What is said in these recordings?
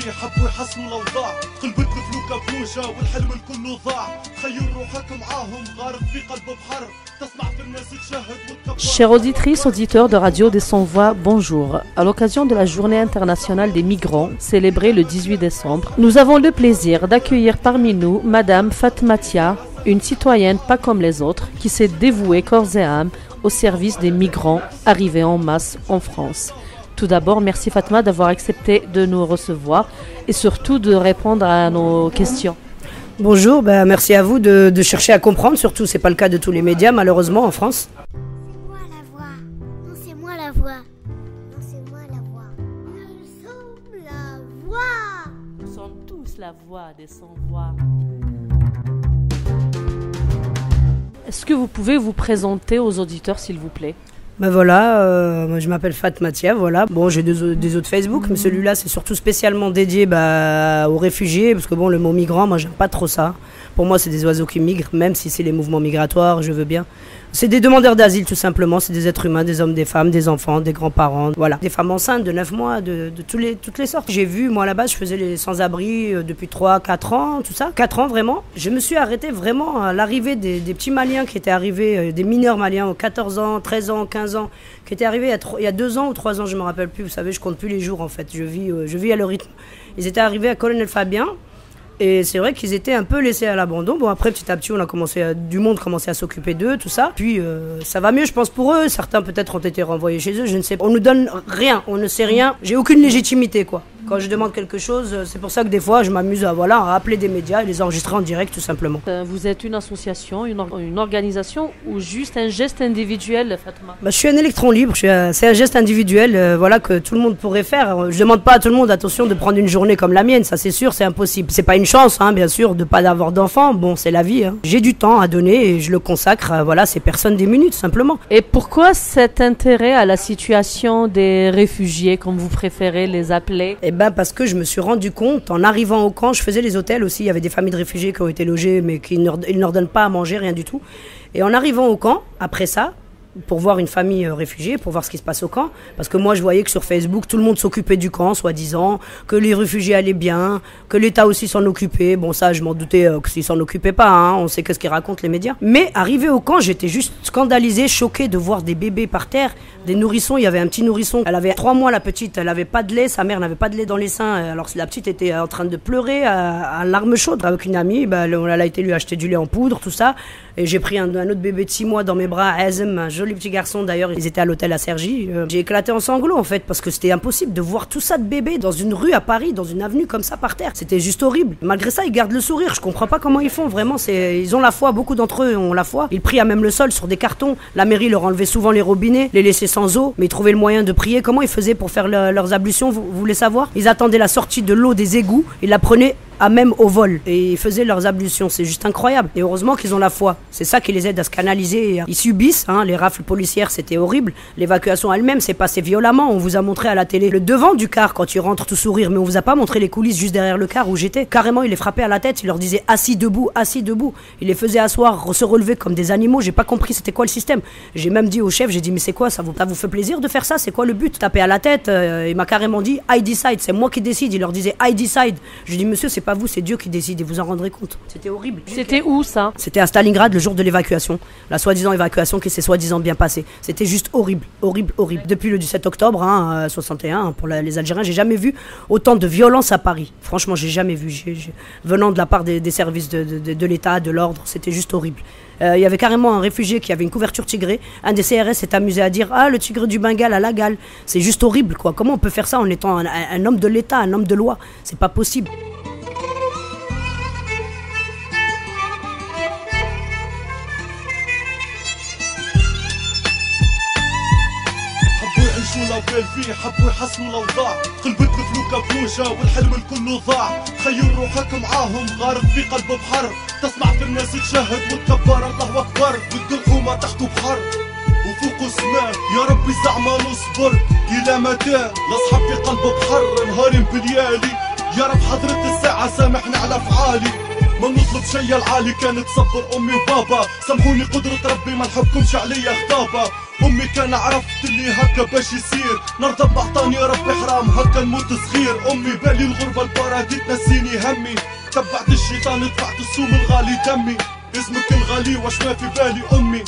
فيه حبوا يحسنوا الاوضاع قلبت الفلوكه بوشه والحلم الكل ضاع تخيل روحك معاهم غارق في قلب بحر تسمع في الناس تشهد وتكبر. Chères auditrices, auditeurs de Radio des Sans-Voix, bonjour. À l'occasion de la Journée internationale des migrants, célébrée le 18 décembre, nous avons le plaisir d'accueillir parmi nous Madame Fatmatia, une citoyenne pas comme les autres, qui s'est dévouée corps et âme au service des migrants arrivés en masse en France. Tout d'abord, merci Fatma d'avoir accepté de nous recevoir et surtout de répondre à nos questions. Bonjour, merci à vous de chercher à comprendre, surtout c'est pas le cas de tous les médias malheureusement en France. C'est moi la voix, non c'est moi la voix, non c'est moi la voix. Nous sommes la voix. Nous sommes tous la voix des sans-voix. Est-ce que vous pouvez vous présenter aux auditeurs s'il vous plaît ? Voilà, moi je m'appelle Fatmatia, voilà. Bon, j'ai des autres Facebook, mais celui-là c'est surtout spécialement dédié aux réfugiés, parce que bon, le mot migrant, moi j'aime pas trop ça. Pour moi c'est des oiseaux qui migrent, même si c'est les mouvements migratoires, je veux bien. C'est des demandeurs d'asile tout simplement, c'est des êtres humains, des hommes, des femmes, des enfants, des grands-parents, voilà. Des femmes enceintes de 9 mois, de toutes les sortes. J'ai vu, moi là-bas, je faisais les sans-abri depuis 3-4 ans, tout ça. 4 ans vraiment. Je me suis arrêtée vraiment à l'arrivée des petits Maliens qui étaient arrivés, des mineurs Maliens aux 14 ans, 13 ans, 15 ans, qui étaient arrivés il y a 2 ans ou 3 ans, je me rappelle plus, vous savez, je compte plus les jours en fait, je vis à leur rythme. Ils étaient arrivés à Colonel Fabien. Et c'est vrai qu'ils étaient un peu laissés à l'abandon. Bon, après, petit à petit, du monde commençait à s'occuper d'eux, tout ça. Puis, ça va mieux, je pense, pour eux. Certains, peut-être, ont été renvoyés chez eux, je ne sais pas. On nous donne rien, on ne sait rien. J'ai aucune légitimité, quoi. Quand je demande quelque chose, c'est pour ça que des fois, je m'amuse à appeler des médias et les enregistrer en direct, tout simplement. Vous êtes une association, une organisation ou juste un geste individuel, Fatma ? Je suis un électron libre, c'est un geste individuel que tout le monde pourrait faire. Je demande pas à tout le monde, attention, de prendre une journée comme la mienne, ça c'est sûr, c'est impossible. C'est pas une chance, bien sûr, de pas avoir d'enfants, bon, c'est la vie. J'ai du temps à donner et je le consacre à ces personnes démunies, tout simplement. Et pourquoi cet intérêt à la situation des réfugiés, comme vous préférez les appeler ? Parce que je me suis rendu compte, en arrivant au camp, je faisais les hôtels aussi, il y avait des familles de réfugiés qui ont été logées, mais ils ne leur donnent pas à manger, rien du tout. Et en arrivant au camp, après ça, pour voir une famille réfugiée, pour voir ce qui se passe au camp, parce que moi je voyais que sur Facebook, tout le monde s'occupait du camp, soi-disant, que les réfugiés allaient bien, que l'État aussi s'en occupait. Bon, ça, je m'en doutais que s'ils s'en occupaient pas, on sait que ce qu'ils racontent les médias. Mais arrivé au camp, j'étais juste scandalisée, choquée de voir des bébés par terre, des nourrissons. Il y avait un petit nourrisson, elle avait 3 mois la petite, elle avait pas de lait, sa mère n'avait pas de lait dans les seins, alors la petite était en train de pleurer à larmes chaudes. Avec une amie, elle a été lui acheter du lait en poudre, tout ça, et j'ai pris un autre bébé de 6 mois dans mes bras, Azem, un joli petit garçon d'ailleurs, ils étaient à l'hôtel à Cergy. J'ai éclaté en sanglots en fait, parce que c'était impossible de voir tout ça de bébés dans une rue à Paris, dans une avenue comme ça par terre. C'était juste horrible. Malgré ça, ils gardent le sourire, je comprends pas comment ils font, vraiment, ils ont la foi, beaucoup d'entre eux ont la foi. Ils prient à même le sol sur des cartons, la mairie leur enlevait souvent les robinets, les laissait sans eau, mais ils trouvaient le moyen de prier. Comment ils faisaient pour faire leurs ablutions, vous voulez savoir? Ils attendaient la sortie de l'eau des égouts, ils la prenaient à même au vol et ils faisaient leurs ablutions, c'est juste incroyable. Et heureusement qu'ils ont la foi, c'est ça qui les aide à se canaliser. Ils subissent, les rafles policières, c'était horrible, l'évacuation elle-même s'est passée violemment. On vous a montré à la télé le devant du car quand tu rentres tout sourire, mais on vous a pas montré les coulisses juste derrière le car où j'étais. Carrément, il les frappait à la tête, il leur disait assis debout, il les faisait asseoir, se relever comme des animaux. J'ai pas compris c'était quoi le système. J'ai même dit au chef, j'ai dit mais c'est quoi ça vous fait plaisir de faire ça, c'est quoi le but? Taper à la tête. Il m'a carrément dit I decide, c'est moi qui décide. Il leur disait I decide. Je dis monsieur, c'est pas vous, c'est Dieu qui décide et vous en rendrez compte. C'était horrible. C'était où ça? C'était à Stalingrad le jour de l'évacuation. La soi-disant évacuation qui s'est soi-disant bien passée. C'était juste horrible. Depuis le 17 octobre 61, pour les Algériens, j'ai jamais vu autant de violence à Paris. Franchement, j'ai jamais vu. Venant de la part des services de l'État, de l'ordre, c'était juste horrible. Il y avait carrément un réfugié qui avait une couverture tigrée. Un des CRS s'est amusé à dire « Ah, le tigre du Bengale à la gale ». C'est juste horrible, quoi. Comment on peut faire ça en étant un homme de l'État, un homme de loi? C'est pas possible. لو كان فيه حبوا يحسنوا الاوضاع قلبت الفلوكه بوشه والحلم الكل ضاع تخيل روحك معاهم غارق في قلب بحر تسمع في الناس تشهد وتكبر الله اكبر والدخومه تحت بحر وفوق السماء يا ربي زعما نصبر الى متى نصحى في قلب بحر نهار بليالي يا رب حضرة الساعه سامحنا على افعالي ما نطلب شي العالي كانت تصبر امي وبابا سامحوني قدرة ربي ما نحبكمش عليا خطابة امي كان عرفت اللي هكا باش يصير نرضى بعطاني ربي حرام هكا نموت صغير امي بالي الغربة البراكي تنسيني همي تبعت الشيطان دفعت السوم الغالي دمي اسمك الغالي واش ما في بالي امي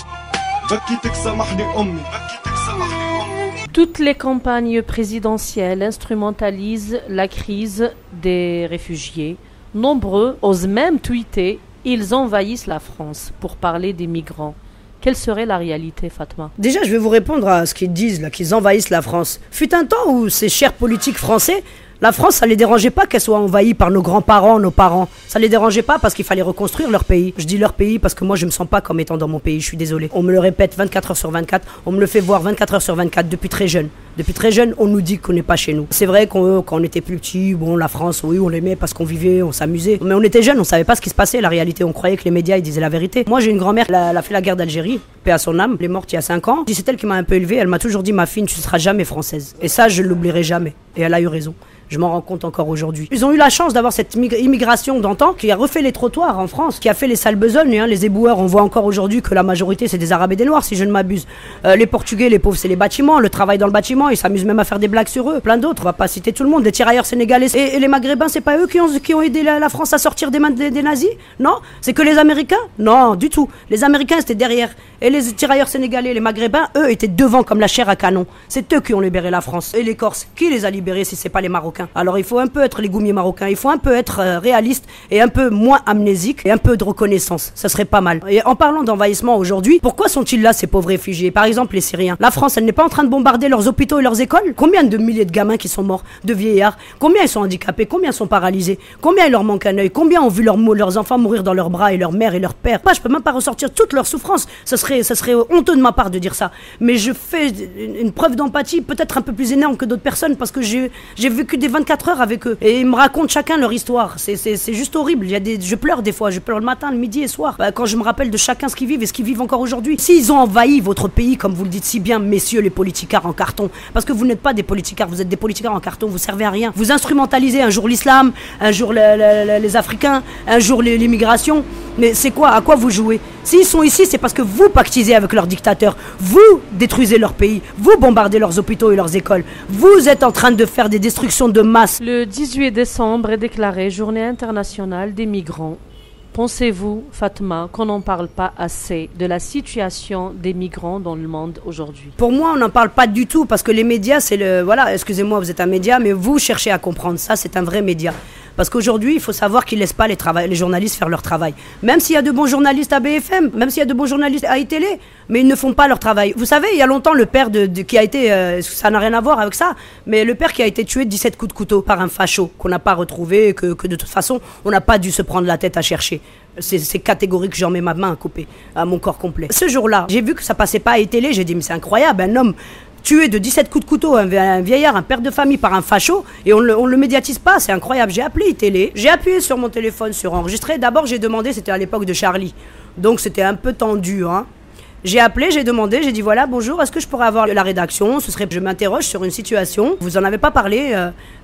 بكيتك سامحني امي بكيتك سامحني امي. Toutes les campagnes présidentielles instrumentalisent la crise des réfugiés. Nombreux osent même tweeter « Ils envahissent la France » pour parler des migrants. Quelle serait la réalité, Fatma? Déjà, je vais vous répondre à ce qu'ils disent, là, qu'ils envahissent la France. Fut un temps où ces chers politiques français, la France, ça les dérangeait pas qu'elle soit envahie par nos grands-parents, nos parents. Ça les dérangeait pas parce qu'il fallait reconstruire leur pays. Je dis leur pays parce que moi, je me sens pas comme étant dans mon pays, je suis désolé. On me le répète 24 heures sur 24, on me le fait voir 24 heures sur 24 depuis très jeune. Depuis très jeune, on nous dit qu'on n'est pas chez nous. C'est vrai quand on était plus petit, bon, la France, oui, on l'aimait parce qu'on vivait, on s'amusait. Mais on était jeunes, on savait pas ce qui se passait, la réalité. On croyait que les médias, ils disaient la vérité. Moi, j'ai une grand-mère, elle a fait la guerre d'Algérie, paix à son âme. Elle est morte il y a 5 ans. C'est elle qui m'a un peu élevée. Elle m'a toujours dit, ma fille, tu ne seras jamais française. Et ça, je ne l'oublierai jamais. Et elle a eu raison. Je m'en rends compte encore aujourd'hui. Ils ont eu la chance d'avoir cette immigration d'antan qui a refait les trottoirs en France, qui a fait les sales besognes, hein, les éboueurs. On voit encore aujourd'hui que la majorité c'est des Arabes et des Noirs, si je ne m'abuse. Les Portugais, les pauvres, c'est les bâtiments, le travail dans le bâtiment. Ils s'amusent même à faire des blagues sur eux. Plein d'autres, on va pas citer tout le monde. Les tirailleurs sénégalais et les Maghrébins, c'est pas eux qui ont aidé la France à sortir des mains des nazis? Non? C'est que les Américains? Non, du tout. Les Américains c'était derrière. Et les tirailleurs sénégalais, les Maghrébins, eux étaient devant comme la chair à canon. C'est eux qui ont libéré la France. Et les Corses, qui les a libérés si c'est pas les Marocains? Alors il faut un peu être les goumiers marocains, il faut un peu être réaliste et un peu moins amnésique et un peu de reconnaissance, ça serait pas mal. Et en parlant d'envahissement aujourd'hui, pourquoi sont-ils là ces pauvres réfugiés? Par exemple les Syriens. La France, elle n'est pas en train de bombarder leurs hôpitaux et leurs écoles? Combien de milliers de gamins qui sont morts, de vieillards? Combien ils sont handicapés? Combien sont paralysés? Combien il leur manque un œil? Combien ont vu leurs enfants mourir dans leurs bras et leur mère et leur père? Moi, je peux même pas ressortir toute leur souffrance, ça serait honteux de ma part de dire ça. Mais je fais une preuve d'empathie peut-être un peu plus énorme que d'autres personnes parce que j'ai vécu des 24 heures avec eux. Et ils me racontent chacun leur histoire. C'est juste horrible. Je pleure des fois. Je pleure le matin, le midi et le soir. Quand je me rappelle de chacun ce qu'ils vivent et ce qu'ils vivent encore aujourd'hui. S'ils ont envahi votre pays, comme vous le dites si bien, messieurs les politicards en carton, parce que vous n'êtes pas des politicards, vous êtes des politicards en carton, vous servez à rien. Vous instrumentalisez un jour l'islam, un jour les Africains, un jour l'immigration. Mais c'est quoi? À quoi vous jouez? S'ils sont ici, c'est parce que vous pactisez avec leurs dictateurs. Vous détruisez leur pays. Vous bombardez leurs hôpitaux et leurs écoles. Vous êtes en train de faire des destructions de masse. Le 18 décembre est déclaré Journée internationale des migrants. Pensez-vous, Fatma, qu'on n'en parle pas assez de la situation des migrants dans le monde aujourd'hui? Pour moi, on n'en parle pas du tout parce que les médias, c'est le... Voilà, excusez-moi, vous êtes un média, mais vous cherchez à comprendre ça, c'est un vrai média. Parce qu'aujourd'hui, il faut savoir qu'ils ne laissent pas les journalistes faire leur travail. Même s'il y a de bons journalistes à BFM, même s'il y a de bons journalistes à iTélé, mais ils ne font pas leur travail. Vous savez, il y a longtemps, le père qui a été... ça n'a rien à voir avec ça, mais le père qui a été tué de 17 coups de couteau par un facho qu'on n'a pas retrouvé, que de toute façon, on n'a pas dû se prendre la tête à chercher. C'est catégorique, j'en mets ma main à couper, à mon corps complet. Ce jour-là, j'ai vu que ça passait pas à iTélé, j'ai dit, mais c'est incroyable, un homme... tué de 17 coups de couteau, un vieillard, un père de famille par un facho, et on le médiatise pas, c'est incroyable. J'ai appelé télé, j'ai appuyé sur mon téléphone sur enregistrer. D'abord j'ai demandé, c'était à l'époque de Charlie, donc c'était un peu tendu, hein. J'ai appelé, j'ai demandé, j'ai dit voilà, bonjour, est-ce que je pourrais avoir la rédaction? Je m'interroge sur une situation, vous en avez pas parlé,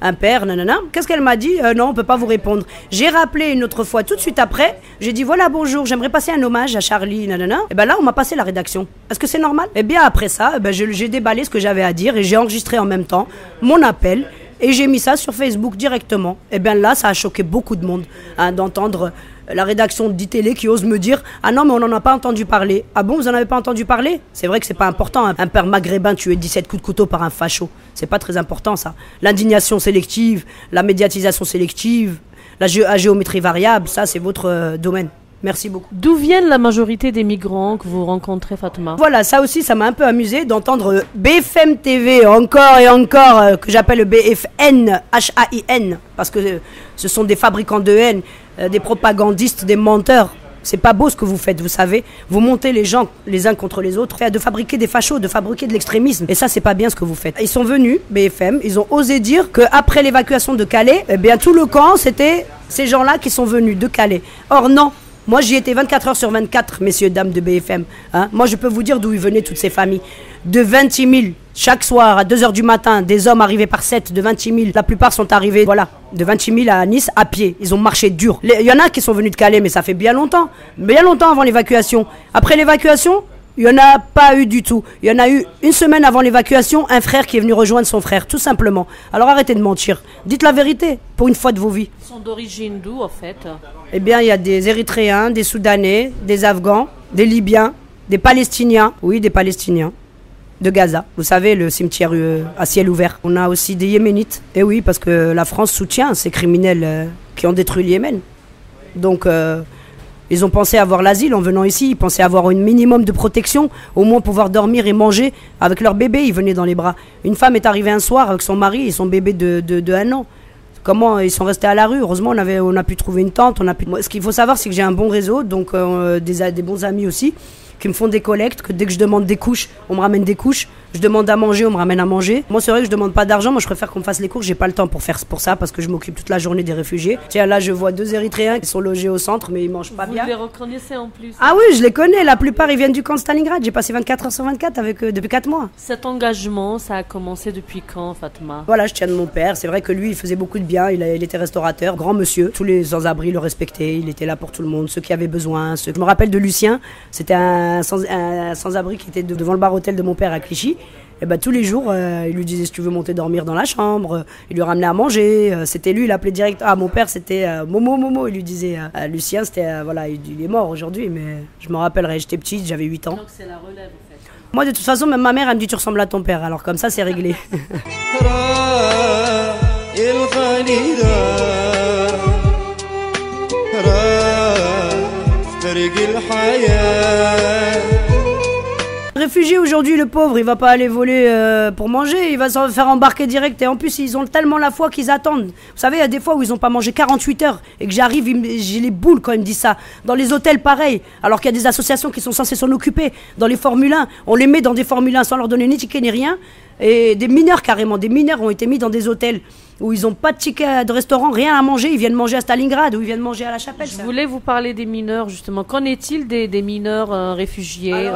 un père, nanana. Qu'est-ce qu'elle m'a dit? Non, on peut pas vous répondre. J'ai rappelé une autre fois, tout de suite après, j'ai dit voilà, bonjour, j'aimerais passer un hommage à Charlie, nanana. Et ben là, on m'a passé la rédaction. Est-ce que c'est normal? Et bien après ça, j'ai déballé ce que j'avais à dire et j'ai enregistré en même temps mon appel. Et j'ai mis ça sur Facebook directement. Et bien là, ça a choqué beaucoup de monde, hein, d'entendre la rédaction d'ITélé qui ose me dire « Ah non, mais on n'en a pas entendu parler. » Ah bon, vous n'en avez pas entendu parler? C'est vrai que c'est pas important, hein. Un père maghrébin tué 17 coups de couteau par un facho. C'est pas très important, ça. L'indignation sélective, la médiatisation sélective, la géométrie variable, ça, c'est votre domaine. Merci beaucoup. D'où viennent la majorité des migrants que vous rencontrez, Fatma? Voilà, ça aussi, ça m'a un peu amusé d'entendre BFM TV encore et encore, que j'appelle BFN, H-A-I-N, parce que ce sont des fabricants de haine, des propagandistes, des menteurs. C'est pas beau ce que vous faites, vous savez. Vous montez les gens les uns contre les autres, de fabriquer des fachos, de fabriquer de l'extrémisme. Et ça, c'est pas bien ce que vous faites. Ils sont venus, BFM, ils ont osé dire qu'après l'évacuation de Calais, eh bien tout le camp, c'était ces gens-là qui sont venus de Calais. Or non. Moi, j'y étais 24 heures sur 24, messieurs, dames de BFM. Hein. Moi, je peux vous dire d'où ils venaient toutes ces familles. De 26 000 Chaque soir, à 2h du matin, des hommes arrivés par 7 de 26 000. La plupart sont arrivés, voilà, de 28 000 à Nice à pied. Ils ont marché dur. Il y en a qui sont venus de Calais, mais ça fait bien longtemps avant l'évacuation. Après l'évacuation, il n'y en a pas eu du tout. Il y en a eu une semaine avant l'évacuation, un frère qui est venu rejoindre son frère, tout simplement. Alors arrêtez de mentir. Dites la vérité, pour une fois de vos vies. Ils sont d'origine d'où, en fait? Eh bien, il y a des Érythréens, des Soudanais, des Afghans, des Libyens, des Palestiniens. Oui, des Palestiniens. De Gaza, vous savez, le cimetière à ciel ouvert. On a aussi des Yéménites. Et oui, parce que la France soutient ces criminels qui ont détruit le Yémen. Donc, ils ont pensé avoir l'asile en venant ici. Ils pensaient avoir un minimum de protection, au moins pouvoir dormir et manger avec leur bébé. Ils venaient dans les bras. Une femme est arrivée un soir avec son mari et son bébé de 1 an. Comment ils sont restés à la rue? Heureusement, on a pu trouver une tente. Ce qu'il faut savoir, c'est que j'ai un bon réseau, donc des bons amis aussi, qui me font des collectes, que dès que je demande des couches, on me ramène des couches. Je demande à manger, on me ramène à manger. Moi, c'est vrai que je demande pas d'argent. Moi, je préfère qu'on me fasse les courses. J'ai pas le temps pour ça parce que je m'occupe toute la journée des réfugiés. Tiens, là, je vois 2 Érythréens qui sont logés au centre, mais ils mangent pas bien. Vous les reconnaissez en plus? Ah oui, je les connais. La plupart, ils viennent du camp de Stalingrad. J'ai passé 24 heures sur 24 avec eux depuis 4 mois. Cet engagement, ça a commencé depuis quand, Fatma? Voilà, je tiens de mon père. C'est vrai que lui, il faisait beaucoup de bien. Il était restaurateur, grand monsieur. Tous les sans-abri le respectaient. Il était là pour tout le monde, ceux qui avaient besoin. Je me rappelle de Lucien. C'était un sans-abri qui était devant le bar-hôtel de mon père à Clichy. Et ben, tous les jours, il lui disait si tu veux monter dormir dans la chambre, il lui ramenait à manger, c'était lui, il appelait direct, mon père c'était Momo, il lui disait, Lucien c'était, voilà, il est mort aujourd'hui, mais je me rappellerai, j'étais petite, j'avais 8 ans. Donc c'est la relève en fait. Moi de toute façon, même ma mère elle me dit tu ressembles à ton père, alors comme ça c'est réglé. Réfugié aujourd'hui, le pauvre, il va pas aller voler pour manger, il va se faire embarquer direct. Et en plus, ils ont tellement la foi qu'ils attendent. Vous savez, il y a des fois où ils ont pas mangé 48 heures et que j'arrive, j'ai les boules quand ils me disent ça. Dans les hôtels, pareil. Alors qu'il y a des associations qui sont censées s'en occuper. Dans les Formule 1, on les met dans des Formule 1 sans leur donner ni ticket ni rien. Et des mineurs carrément, des mineurs ont été mis dans des hôtels où ils n'ont pas de ticket de restaurant, rien à manger, ils viennent manger à Stalingrad ou ils viennent manger à la Chapelle. Je voulais vous parler des mineurs justement. Qu'en est-il des mineurs réfugiés?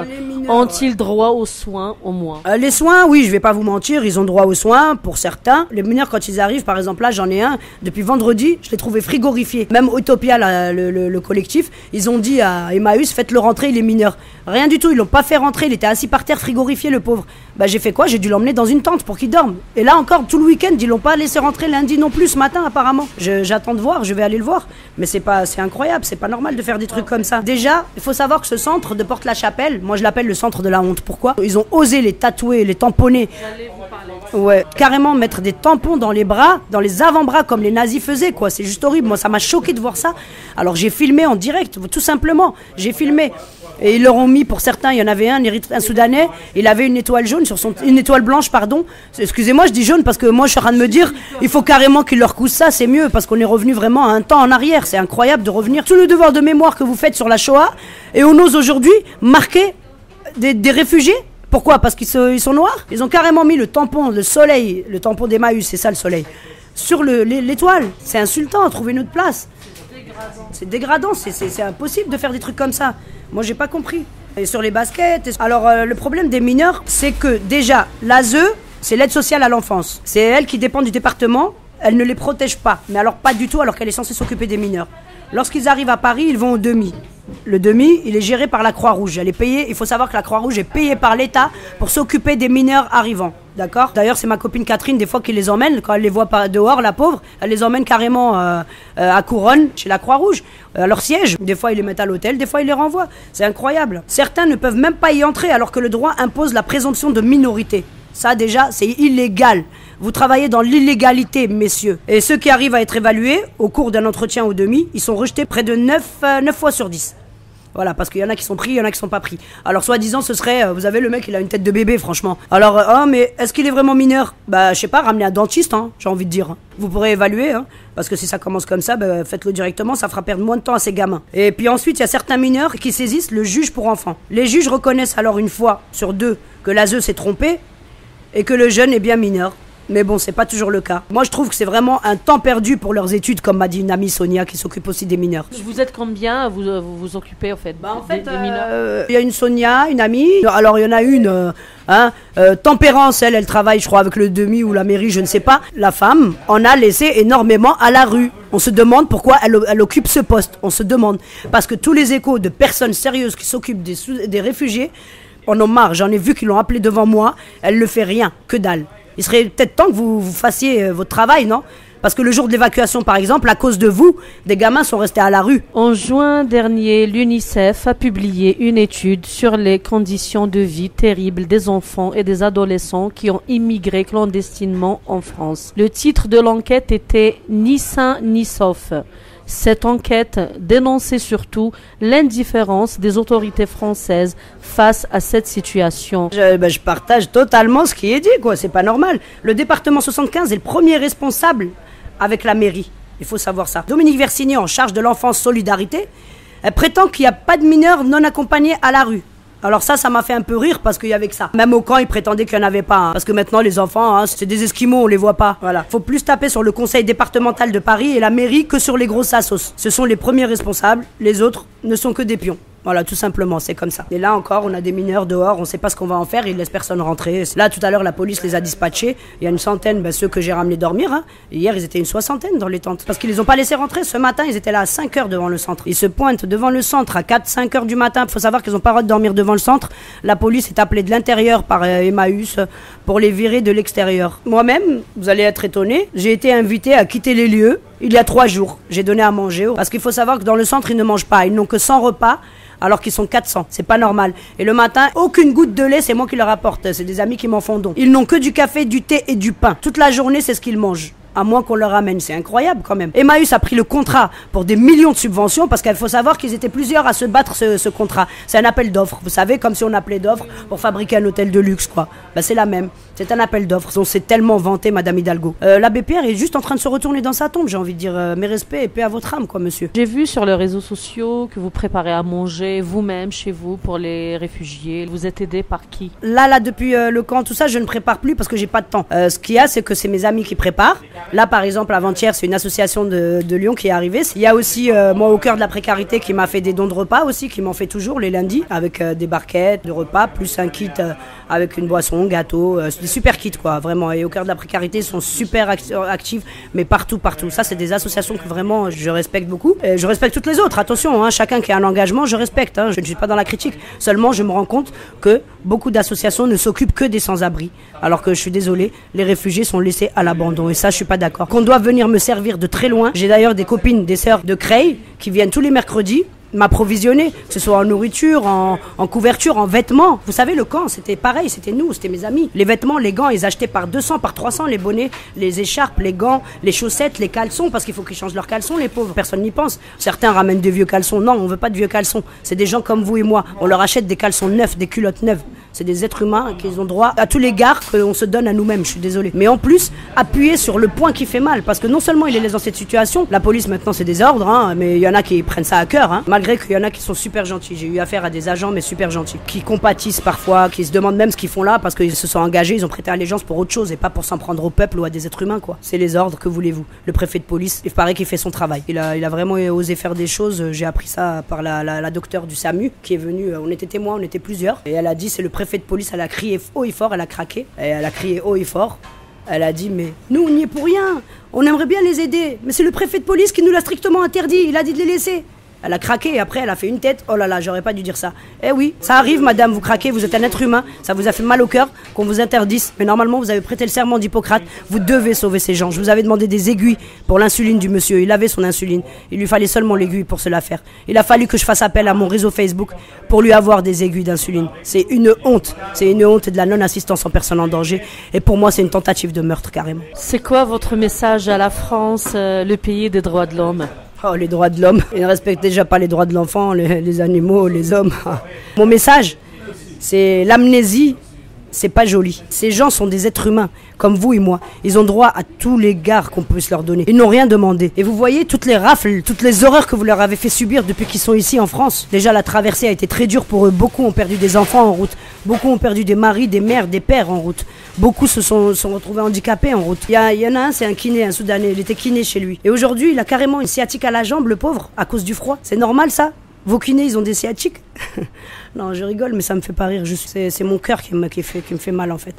Ont-ils droit aux soins au moins? Les soins, oui, je vais pas vous mentir, ils ont droit aux soins pour certains. Les mineurs quand ils arrivent, par exemple là j'en ai un, depuis vendredi, je l'ai trouvé frigorifié. Même Utopia, le collectif, ils ont dit à Emmaüs, faites-le rentrer, il est mineur. Rien du tout, ils l'ont pas fait rentrer, il était assis par terre frigorifié le pauvre. Bah j'ai fait quoi? J'ai dû l'emmener dans une tente pour qu'il dorme. Et là encore, tout le week-end, ils l'ont pas laissé rentrer lundi non plus ce matin apparemment. J'attends de voir, je vais aller le voir. Mais c'est incroyable, c'est pas normal de faire des trucs comme ça. Déjà, il faut savoir que ce centre de Porte-la-Chapelle, moi je l'appelle le centre de la honte. Pourquoi? Ils ont osé les tatouer, les tamponner. J'allais vous parler. Ouais, carrément mettre des tampons dans les bras, dans les avant-bras comme les nazis faisaient quoi. C'est juste horrible, moi ça m'a choqué de voir ça. Alors j'ai filmé en direct, tout simplement. J'ai filmé. Et ils leur ont mis, pour certains, il y en avait un Soudanais, il avait une étoile jaune une étoile blanche, pardon. Excusez-moi, je dis jaune parce que moi je suis en train de me dire, il faut carrément qu'ils leur cousent ça, c'est mieux, parce qu'on est revenu vraiment à un temps en arrière. C'est incroyable de revenir. Tout le devoir de mémoire que vous faites sur la Shoah, et on ose aujourd'hui marquer des réfugiés. Pourquoi? Parce qu'ils sont noirs. Ils ont carrément mis le tampon, le soleil, le tampon d'Emmaüs, c'est ça le soleil, sur l'étoile. C'est insultant, trouver une autre place. C'est dégradant, c'est impossible de faire des trucs comme ça. Moi, j'ai pas compris. Et sur les baskets... Alors, le problème des mineurs, c'est que déjà, l'ASE, c'est l'aide sociale à l'enfance. C'est elle qui dépend du département, elle ne les protège pas. Mais alors, pas du tout, alors qu'elle est censée s'occuper des mineurs. Lorsqu'ils arrivent à Paris, ils vont au demi. Le demi, il est géré par la Croix-Rouge. Elle est payée, il faut savoir que la Croix-Rouge est payée par l'État pour s'occuper des mineurs arrivants. D'accord? D'ailleurs, c'est ma copine Catherine, des fois, qui les emmène. Quand elle les voit pas dehors, la pauvre, elle les emmène carrément à Couronne, chez la Croix-Rouge, à leur siège. Des fois, ils les mettent à l'hôtel, des fois, ils les renvoient. C'est incroyable. Certains ne peuvent même pas y entrer, alors que le droit impose la présomption de minorité. Ça, déjà, c'est illégal. Vous travaillez dans l'illégalité, messieurs. Et ceux qui arrivent à être évalués, au cours d'un entretien au demi, ils sont rejetés près de 9 fois sur 10. Voilà, parce qu'il y en a qui sont pris, il y en a qui sont pas pris. Alors, soi-disant, ce serait, vous avez le mec, il a une tête de bébé, franchement. Alors, mais est-ce qu'il est vraiment mineur? Bah, je sais pas, ramenez un dentiste, hein, j'ai envie de dire. Vous pourrez évaluer, hein, parce que si ça commence comme ça, bah, faites-le directement, ça fera perdre moins de temps à ces gamins. Et puis ensuite, il y a certains mineurs qui saisissent le juge pour enfants. Les juges reconnaissent alors une fois sur deux que l'ASE s'est trompé et que le jeune est bien mineur. Mais bon, c'est pas toujours le cas. Moi, je trouve que c'est vraiment un temps perdu pour leurs études, comme m'a dit une amie Sonia, qui s'occupe aussi des mineurs. Vous êtes combien vous occupez en fait, des mineurs? Il y a une Sonia, une amie. Alors, il y en a une, Tempérance, elle travaille, je crois, avec le demi ou la mairie, je ne sais pas. La femme en a laissé énormément à la rue. On se demande pourquoi elle occupe ce poste. On se demande. Parce que tous les échos de personnes sérieuses qui s'occupent des réfugiés en ont marre. J'en ai vu qui l'ont appelé devant moi. Elle ne fait rien, que dalle. Il serait peut-être temps que vous fassiez votre travail, non? Parce que le jour de l'évacuation, par exemple, à cause de vous, des gamins sont restés à la rue. En juin dernier, l'UNICEF a publié une étude sur les conditions de vie terribles des enfants et des adolescents qui ont immigré clandestinement en France. Le titre de l'enquête était « Ni sain ni sauf ». Cette enquête dénonçait surtout l'indifférence des autorités françaises face à cette situation. Je partage totalement ce qui est dit, quoi. C'est pas normal. Le département 75 est le premier responsable avec la mairie. Il faut savoir ça. Dominique Versini, en charge de l'enfance solidarité, elle prétend qu'il n'y a pas de mineurs non accompagnés à la rue. Alors ça m'a fait un peu rire parce qu'il y avait que ça. Même au camp, ils prétendaient qu'il n'y en avait pas. Parce que maintenant, les enfants, c'est des esquimaux, on les voit pas. Voilà. Faut plus taper sur le conseil départemental de Paris et la mairie que sur les grosses assos. Ce sont les premiers responsables, les autres ne sont que des pions. Voilà, tout simplement, c'est comme ça. Et là encore, on a des mineurs dehors, on sait pas ce qu'on va en faire, ils laissent personne rentrer. Là, tout à l'heure, la police les a dispatchés. Il y a une centaine, ceux que j'ai ramenés dormir. Hier, ils étaient une soixantaine dans les tentes. Parce qu'ils les ont pas laissés rentrer. Ce matin, ils étaient là à 5 heures devant le centre. Ils se pointent devant le centre à 4-5 heures du matin. Faut savoir qu'ils ont pas le droit de dormir devant le centre. La police est appelée de l'intérieur par Emmaüs pour les virer de l'extérieur. Moi-même, vous allez être étonnés, j'ai été invité à quitter les lieux il y a 3 jours. J'ai donné à manger. Parce qu'il faut savoir que dans le centre, ils ne mangent pas. Ils n'ont que 100 repas. Alors qu'ils sont 400, c'est pas normal. Et le matin, aucune goutte de lait, c'est moi qui leur apporte. C'est des amis qui m'en font don. Ils n'ont que du café, du thé et du pain. Toute la journée, c'est ce qu'ils mangent. À moins qu'on leur amène, c'est incroyable quand même. Emmaüs a pris le contrat pour des millions de subventions parce qu'il faut savoir qu'ils étaient plusieurs à se battre ce contrat. C'est un appel d'offres, vous savez, comme si on appelait d'offres pour fabriquer un hôtel de luxe, quoi. C'est la même, c'est un appel d'offres. On s'est tellement vanté, Madame Hidalgo. L'abbé Pierre est juste en train de se retourner dans sa tombe, j'ai envie de dire. Mes respects et paix à votre âme, quoi, monsieur. J'ai vu sur les réseaux sociaux que vous préparez à manger vous-même chez vous pour les réfugiés. Vous êtes aidé par qui? Là, depuis le camp, tout ça, je ne prépare plus parce que j'ai pas de temps. Ce qu'il y a, c'est que c'est mes amis qui préparent. Là, par exemple, avant-hier, c'est une association de Lyon qui est arrivée. Il y a aussi, moi, au cœur de la précarité, qui m'a fait des dons de repas aussi, qui m'en fait toujours les lundis, avec des barquettes de repas, plus un kit avec une boisson, gâteau. C'est des super kits, quoi, vraiment. Et au cœur de la précarité, ils sont super actifs, mais partout. Ça, c'est des associations que vraiment, je respecte beaucoup. Et je respecte toutes les autres, attention, chacun qui a un engagement, je respecte. Je ne suis pas dans la critique. Seulement, je me rends compte que beaucoup d'associations ne s'occupent que des sans-abri. Alors que je suis désolée, les réfugiés sont laissés à l'abandon. Et ça, je suis pas d'accord. Qu'on doit venir me servir de très loin. J'ai d'ailleurs des copines, des sœurs de Creil, qui viennent tous les mercredis m'approvisionner, que ce soit en nourriture, en couverture, en vêtements. Vous savez, le camp, c'était pareil, c'était nous, c'était mes amis. Les vêtements, les gants, ils achetaient par 200, par 300, les bonnets, les écharpes, les gants, les chaussettes, les caleçons, parce qu'il faut qu'ils changent leurs caleçons, les pauvres. Personne n'y pense. Certains ramènent des vieux caleçons. Non, on veut pas de vieux caleçons. C'est des gens comme vous et moi. On leur achète des caleçons neufs, des culottes neuves. C'est des êtres humains qui ont droit à tous les gards qu'on se donne à nous-mêmes, je suis désolée. Mais en plus, appuyer sur le point qui fait mal, parce que non seulement il les laisse dans cette situation, la police maintenant c'est des ordres, mais il y en a qui prennent ça à cœur, malgré qu'il y en a qui sont super gentils. J'ai eu affaire à des agents, mais super gentils, qui compatissent parfois, qui se demandent même ce qu'ils font là, parce qu'ils se sont engagés, ils ont prêté allégeance pour autre chose, et pas pour s'en prendre au peuple ou à des êtres humains, quoi. C'est les ordres, que voulez-vous. Le préfet de police, il paraît qu'il fait son travail. Il a vraiment osé faire des choses, j'ai appris ça par la docteure du SAMU, qui est venue, on était témoins, on était plusieurs, et elle a dit, c'est le préfet de police, elle a crié haut et fort, elle a craqué, et elle a crié haut et fort. Elle a dit, mais nous on n'y est pour rien, on aimerait bien les aider, mais c'est le préfet de police qui nous l'a strictement interdit, il a dit de les laisser. Elle a craqué et après elle a fait une tête, oh là là, j'aurais pas dû dire ça. Eh oui, ça arrive madame, vous craquez, vous êtes un être humain, ça vous a fait mal au cœur qu'on vous interdise, mais normalement vous avez prêté le serment d'Hippocrate, vous devez sauver ces gens. Je vous avais demandé des aiguilles pour l'insuline du monsieur, il avait son insuline, il lui fallait seulement l'aiguille pour se la faire. Il a fallu que je fasse appel à mon réseau Facebook pour lui avoir des aiguilles d'insuline. C'est une honte de la non-assistance en personne en danger, et pour moi c'est une tentative de meurtre carrément. C'est quoi votre message à la France, le pays des droits de l'homme ? Oh, les droits de l'homme. Ils ne respectent déjà pas les droits de l'enfant, les animaux, les hommes. Mon message, c'est l'amnésie, c'est pas joli. Ces gens sont des êtres humains, comme vous et moi. Ils ont droit à tous les gards qu'on puisse leur donner. Ils n'ont rien demandé. Et vous voyez toutes les rafles, toutes les horreurs que vous leur avez fait subir depuis qu'ils sont ici en France. Déjà, la traversée a été très dure pour eux. Beaucoup ont perdu des enfants en route. Beaucoup ont perdu des maris, des mères, des pères en route. Beaucoup se sont retrouvés handicapés en route. Il y en a un, c'est un kiné, un Soudanais. Il était kiné chez lui. Et aujourd'hui, il a carrément une sciatique à la jambe, le pauvre, à cause du froid. C'est normal ça? Vos kinés, ils ont des sciatiques? Non, je rigole, mais ça me fait pas rire. C'est mon cœur qui me fait mal en fait.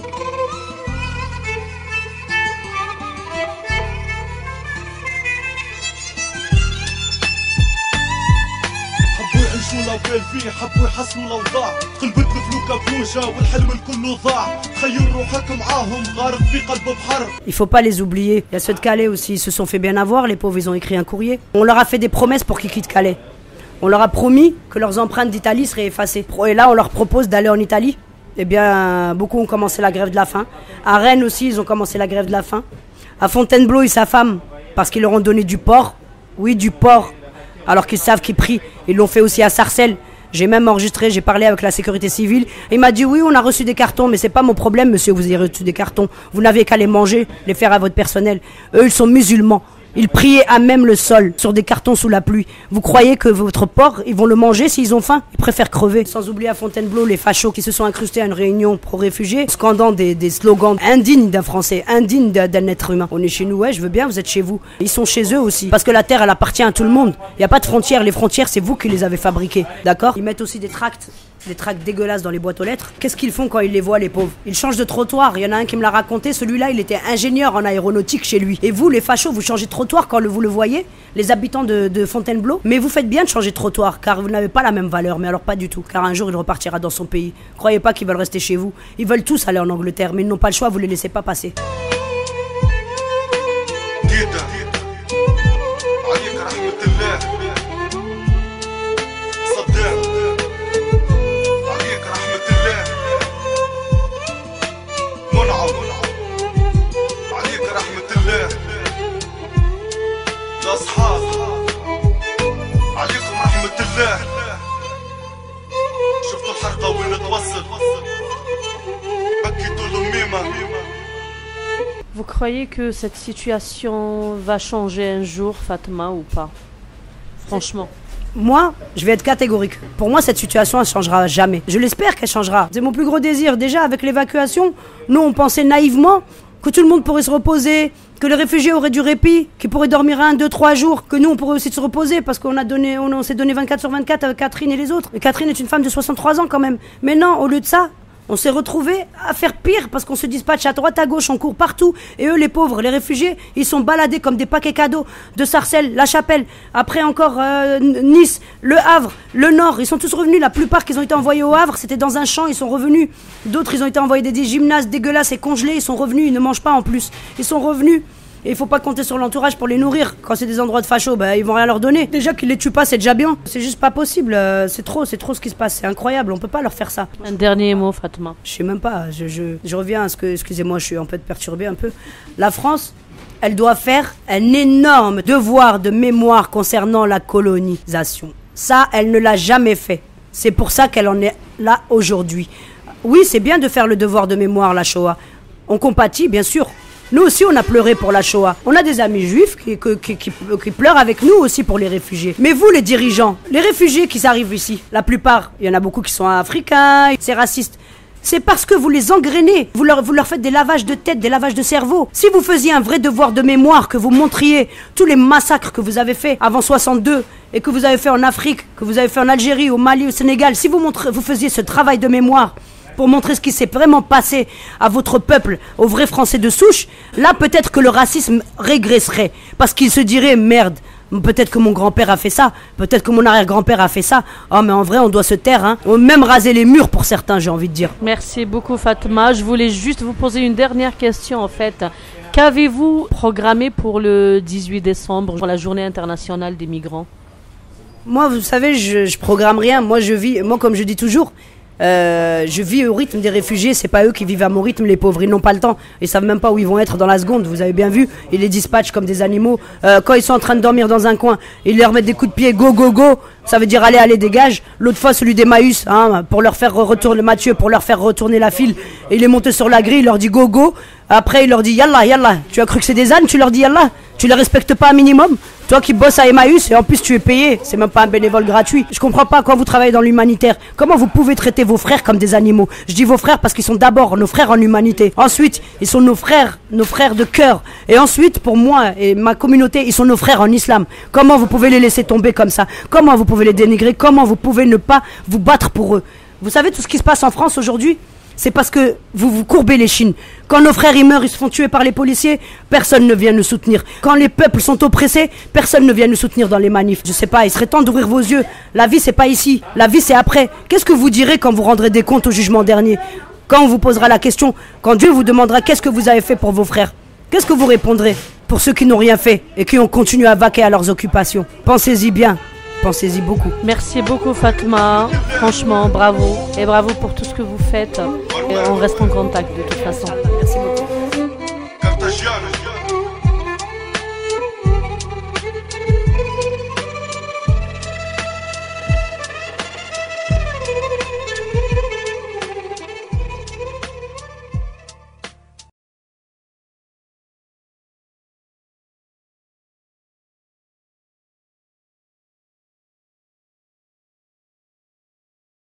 يعيشوا لو فيه حبوا يحسنوا الاوضاع قلب الطفل كابوجه والحلم الكل ضاع تخيل روحك معاهم غارق في قلب بحر. Il faut pas les oublier. Il y a ceux de Calais aussi, ils se sont fait bien avoir, les pauvres, ils ont écrit un courrier. On leur a fait des promesses pour qu'ils quittent Calais. On leur a promis que leurs empreintes d'Italie seraient effacées. Et là, on leur propose d'aller en Italie. Eh bien, beaucoup ont commencé la grève de la faim. À Rennes aussi, ils ont commencé la grève de la faim. À Fontainebleau et sa femme, parce qu'ils leur ont donné du porc. Oui, du porc. Alors qu'ils savent qu'ils prient. Ils l'ont fait aussi à Sarcelles. J'ai même enregistré, j'ai parlé avec la sécurité civile. Il m'a dit oui, on a reçu des cartons, mais c'est pas mon problème, monsieur, vous avez reçu des cartons. Vous n'avez qu'à les manger, les faire à votre personnel. Eux, ils sont musulmans. Ils priaient à même le sol, sur des cartons sous la pluie. Vous croyez que votre porc, ils vont le manger s'ils ont faim? Ils préfèrent crever. Sans oublier à Fontainebleau, les fachos qui se sont incrustés à une réunion pro-réfugiés, scandant des slogans indignes d'un Français, indignes d'un être humain. On est chez nous, ouais, je veux bien, vous êtes chez vous. Ils sont chez eux aussi, parce que la terre, elle appartient à tout le monde. Il n'y a pas de frontières, les frontières, c'est vous qui les avez fabriquées, d'accord? Ils mettent aussi des tracts dégueulasses dans les boîtes aux lettres. Qu'est-ce qu'ils font quand ils les voient, les pauvres? Ils changent de trottoir. Il y en a un qui me l'a raconté, celui-là, il était ingénieur en aéronautique chez lui. Et vous, les fachos, vous changez de trottoir quand vous le voyez, les habitants de Fontainebleau. Mais vous faites bien de changer de trottoir, car vous n'avez pas la même valeur. Mais alors pas du tout, car un jour, il repartira dans son pays. Croyez pas qu'ils veulent rester chez vous. Ils veulent tous aller en Angleterre, mais ils n'ont pas le choix, vous les laissez pas passer. Vous croyez que cette situation va changer un jour, Fatma, ou pas? Franchement. Moi, je vais être catégorique. Pour moi, cette situation, elle changera jamais. Je l'espère qu'elle changera. C'est mon plus gros désir. Déjà, avec l'évacuation, nous, on pensait naïvement que tout le monde pourrait se reposer, que les réfugiés auraient du répit, qu'ils pourraient dormir 1, 2, 3 jours, que nous, on pourrait aussi se reposer parce qu'on s'est donné 24 sur 24 avec Catherine et les autres. Et Catherine est une femme de 63 ans quand même. Mais non, au lieu de ça, on s'est retrouvés à faire pire parce qu'on se dispatche à droite, à gauche, on court partout. Et eux, les pauvres, les réfugiés, ils sont baladés comme des paquets cadeaux de Sarcelles, La Chapelle, après encore Nice, Le Havre, le Nord. Ils sont tous revenus. La plupart qui ont été envoyés au Havre, c'était dans un champ, ils sont revenus. D'autres, ils ont été envoyés des gymnases dégueulasses et congelés. Ils sont revenus, ils ne mangent pas en plus. Ils sont revenus. Et il faut pas compter sur l'entourage pour les nourrir. Quand c'est des endroits de fachos, ils vont rien leur donner. Déjà qu'ils les tuent pas, c'est déjà bien. C'est juste pas possible. C'est trop ce qui se passe. C'est incroyable. On peut pas leur faire ça. Un dernier mot, Fatma. Je sais même pas. Je reviens à ce que, excusez-moi, je suis en fait perturbé un peu. La France, elle doit faire un énorme devoir de mémoire concernant la colonisation. Ça, elle ne l'a jamais fait. C'est pour ça qu'elle en est là aujourd'hui. Oui, c'est bien de faire le devoir de mémoire, la Shoah. On compatit, bien sûr. Nous aussi, on a pleuré pour la Shoah. On a des amis juifs qui pleurent avec nous aussi pour les réfugiés. Mais vous, les dirigeants, les réfugiés qui arrivent ici, la plupart, il y en a beaucoup qui sont africains, c'est raciste. C'est parce que vous les engrainez, vous leur faites des lavages de tête, des lavages de cerveau. Si vous faisiez un vrai devoir de mémoire, que vous montriez tous les massacres que vous avez faits avant 62 et que vous avez fait en Afrique, que vous avez fait en Algérie, au Mali, au Sénégal, si vous faisiez ce travail de mémoire pour montrer ce qui s'est vraiment passé à votre peuple, aux vrais Français de souche, là peut-être que le racisme régresserait. Parce qu'ils se diraient, merde, peut-être que mon grand-père a fait ça, peut-être que mon arrière-grand-père a fait ça. Oh mais en vrai on doit se taire, hein. On même raser les murs pour certains, j'ai envie de dire. Merci beaucoup Fatma. Je voulais juste vous poser une dernière question en fait. Qu'avez-vous programmé pour le 18 décembre, pour la journée internationale des migrants? Moi vous savez, je programme rien. Moi comme je dis toujours, je vis au rythme des réfugiés, c'est pas eux qui vivent à mon rythme, les pauvres, ils n'ont pas le temps, ils savent même pas où ils vont être dans la seconde, vous avez bien vu, ils les dispatchent comme des animaux, quand ils sont en train de dormir dans un coin, ils leur mettent des coups de pied, go go go, ça veut dire allez dégage. L'autre fois celui d'Emmaüs, hein, pour leur faire retourner Mathieu, pour leur faire retourner la file, et il est monté sur la grille, il leur dit go go, après il leur dit yallah, tu as cru que c'est des ânes, tu leur dis yallah, Tu les respectes pas un minimum? Toi qui bosses à Emmaüs et en plus tu es payé, c'est même pas un bénévole gratuit. Je comprends pas quand vous travaillez dans l'humanitaire. Comment vous pouvez traiter vos frères comme des animaux? Je dis vos frères parce qu'ils sont d'abord nos frères en humanité. Ensuite, ils sont nos frères de cœur. Et ensuite, pour moi et ma communauté, ils sont nos frères en islam. Comment vous pouvez les laisser tomber comme ça? Comment vous pouvez les dénigrer? Comment vous pouvez ne pas vous battre pour eux? Vous savez tout ce qui se passe en France aujourd'hui? C'est parce que vous vous courbez les chines. Quand nos frères ils meurent, ils se font tuer par les policiers, personne ne vient nous soutenir. Quand les peuples sont oppressés, personne ne vient nous soutenir dans les manifs. Je sais pas, il serait temps d'ouvrir vos yeux. La vie c'est pas ici, la vie c'est après. Qu'est-ce que vous direz quand vous rendrez des comptes au jugement dernier? Quand on vous posera la question, quand Dieu vous demandera qu'est-ce que vous avez fait pour vos frères? Qu'est-ce que vous répondrez pour ceux qui n'ont rien fait et qui ont continué à vaquer à leurs occupations? Pensez-y bien. Pensez-y beaucoup. Merci beaucoup Fatma, franchement bravo et bravo pour tout ce que vous faites et on reste en contact de toute façon.